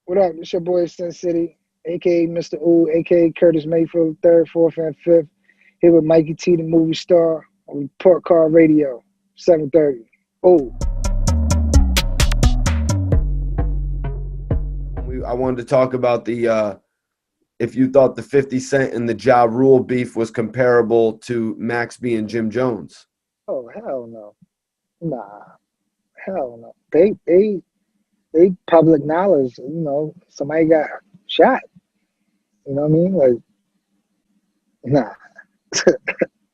What up? It's your boy Sin City, aka Mr. Ooh, aka Curtis Mayfield, third, fourth, and fifth. Here with Mikey T, the movie star, on Report Card Radio, 7:30. Oh, I wanted to talk about if you thought the 50 Cent and the Ja Rule beef was comparable to Max B and Jim Jones. oh, hell no, nah, hell no. They public knowledge. Somebody got shot. You know what I mean? Like, nah,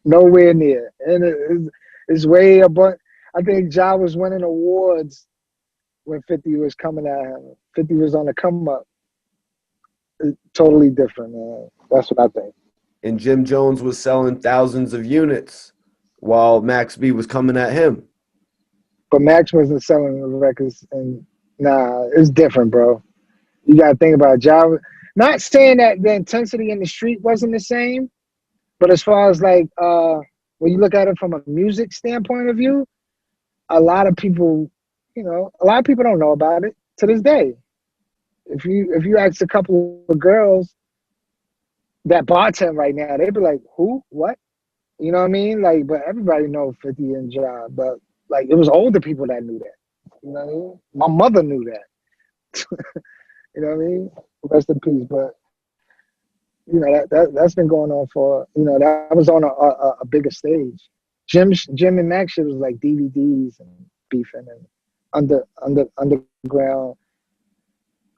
nowhere near. And it's way above. I think Ja was winning awards when 50 was coming at him. 50 was on the come up. Totally different, man. That's what I think. And Jim Jones was selling thousands of units while Max B was coming at him. But Max wasn't selling the records, and nah, it's different, bro. You got to think about Java. Not saying that the intensity in the street wasn't the same, but as far as like when you look at it from a music standpoint of view, a lot of people, a lot of people don't know about it to this day. If you ask a couple of girls that bartend right now, they'd be like, "Who? What?" You know what I mean? Like, but everybody know 50 and Ja, but like it was older people that knew that. You know what I mean? My mother knew that. You know what I mean? Rest in peace. But that's been going on for that was on a bigger stage. Jim and Max shit was like DVDs and beefing and underground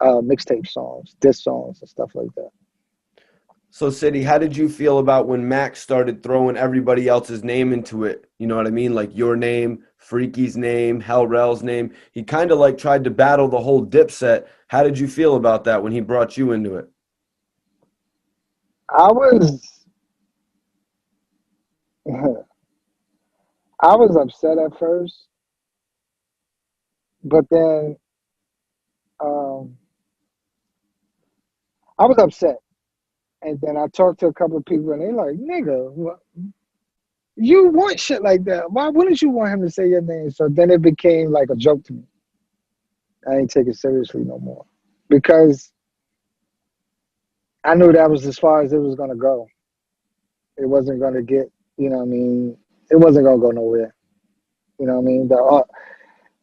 mixtape songs, diss songs and stuff like that. So, City, how did you feel about when Max started throwing everybody else's name into it? You know what I mean? Like your name, Freaky's name, Hell Rel's name. He kind of like tried to battle the whole Dipset. How did you feel about that when he brought you into it? I was I was upset at first, but then um, I was upset, and then I talked to a couple of people, and they like, "Nigga, you want shit like that? Why wouldn't you want him to say your name?" So then it became like a joke to me. I ain't take it seriously no more because I knew that was as far as it was gonna go. It wasn't gonna get, what I mean. It wasn't gonna go nowhere. You know what I mean?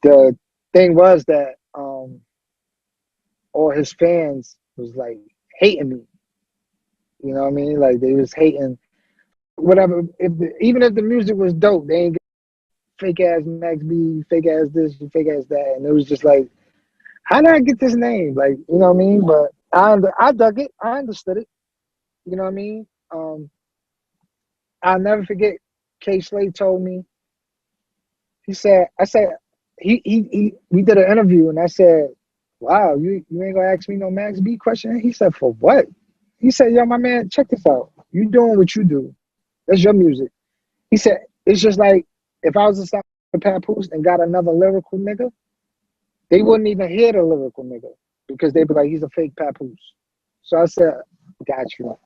The thing was that all his fans was like hating me. You know what I mean? Like they was hating whatever. Even if the music was dope, they ain't get fake ass Max B, fake ass this, fake ass that, and it was just like, how did I get this name? Like, you know what I mean? But I dug it. I understood it. You know what I mean? I'll never forget. K Slade told me. He said, I said, we did an interview, and I said, "Wow, you ain't gonna ask me no Max B question?" He said, "For what?" He said, "Yo, my man, check this out. You doing what you do. That's your music." He said, "It's just like if I was to stop Papoose and got another lyrical nigga, they wouldn't even hear the lyrical nigga because they'd be like, he's a fake Papoose." So I said, "Got you."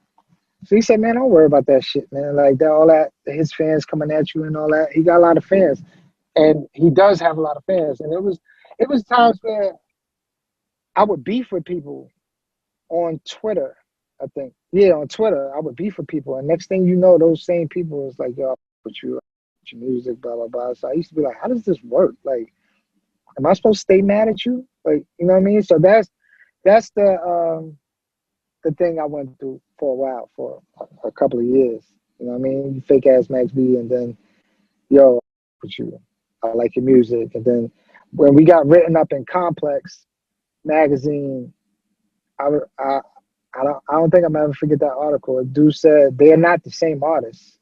So he said, "Man, don't worry about that shit, man. Like that, all that, his fans coming at you and all that. He got a lot of fans, and he does have a lot of fans. And it was times where I would beef with people on Twitter. I think, yeah, on Twitter, I would beef with people, and next thing you know, those same people is like, yo, with you, with your music, blah blah blah. So I used to be like, how does this work? Like, am I supposed to stay mad at you? Like, you know what I mean? So that's the thing I went through for a while, for a couple of years. You know what I mean? You fake ass Max B, and then yo, with you, I like your music, and then when we got written up in Complex magazine, I I I don't think I'm ever forget that article. A dude said they are not the same artists.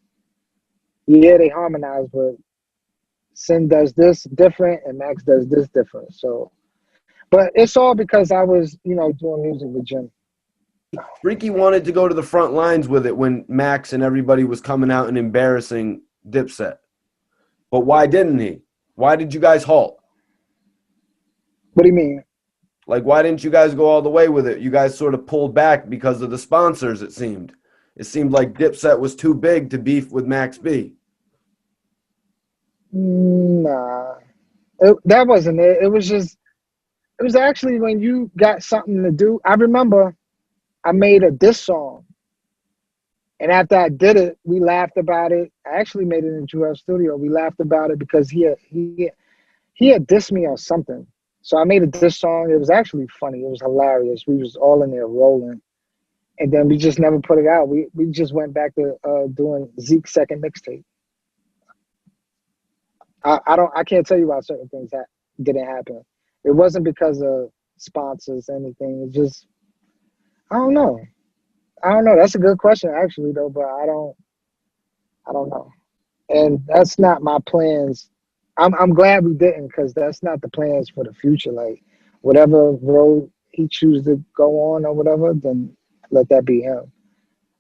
Yeah, they harmonize, but Sin does this different and Max does this different. So, but it's all because I was, doing music with Jim. Freaky wanted to go to the front lines with it when Max and everybody was coming out and embarrassing Dipset. But why didn't he? Why did you guys halt? What do you mean? Like, why didn't you guys go all the way with it? You guys sort of pulled back because of the sponsors, it seemed. It seemed like Dipset was too big to beef with Max B. Nah, that wasn't it. It was just It was actually when you got something to do. I remember I made a diss song, and after I did it, we laughed about it. I actually made it in Juelz studio. We laughed about it because he had dissed me on something. So I made a diss song. It was actually funny. It was hilarious. We was all in there rolling, and then we just never put it out. We just went back to doing Zeke's second mixtape. I can't tell you why certain things that didn't happen. It wasn't because of sponsors or anything. It just I don't know. I don't know. That's a good question actually though, but I don't know. And that's not my plans. I'm glad we didn't because that's not the plans for the future. Like whatever road he chooses to go on or whatever, then let that be him.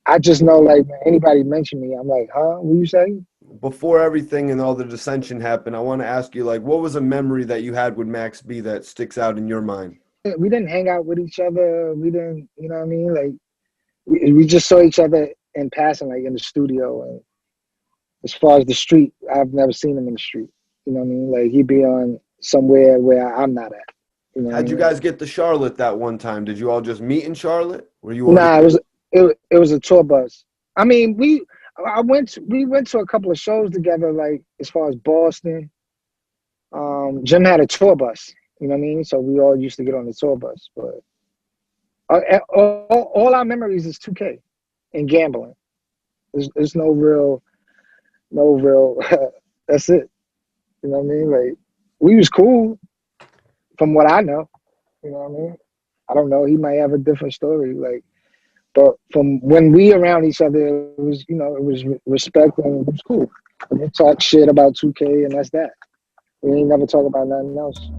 I just know like when anybody mention me, I'm like, huh? What you say? Before everything and all the dissension happened, I want to ask you, like, what was a memory that you had with Max B that sticks out in your mind? We didn't hang out with each other. We didn't, you know what I mean? Like we just saw each other in passing, like in the studio. And as far as the street, I've never seen him in the street. You know what I mean? Like he'd be on somewhere where I'm not at. You know what I How'd you mean? guys get to Charlotte that one time? Did you all just meet in Charlotte? Were you already? Nah, it was a tour bus. I mean, we went to a couple of shows together, like as far as Boston. Jim had a tour bus. You know what I mean? So we all used to get on the tour bus. But all our memories is 2K and gambling. There's no real. That's it. You know what I mean? Like we was cool from what I know. You know what I mean? I don't know. He might have a different story. Like, but from when we around each other, it was it was respect and it was cool. We talk shit about 2K and that's that. We ain't never talk about nothing else.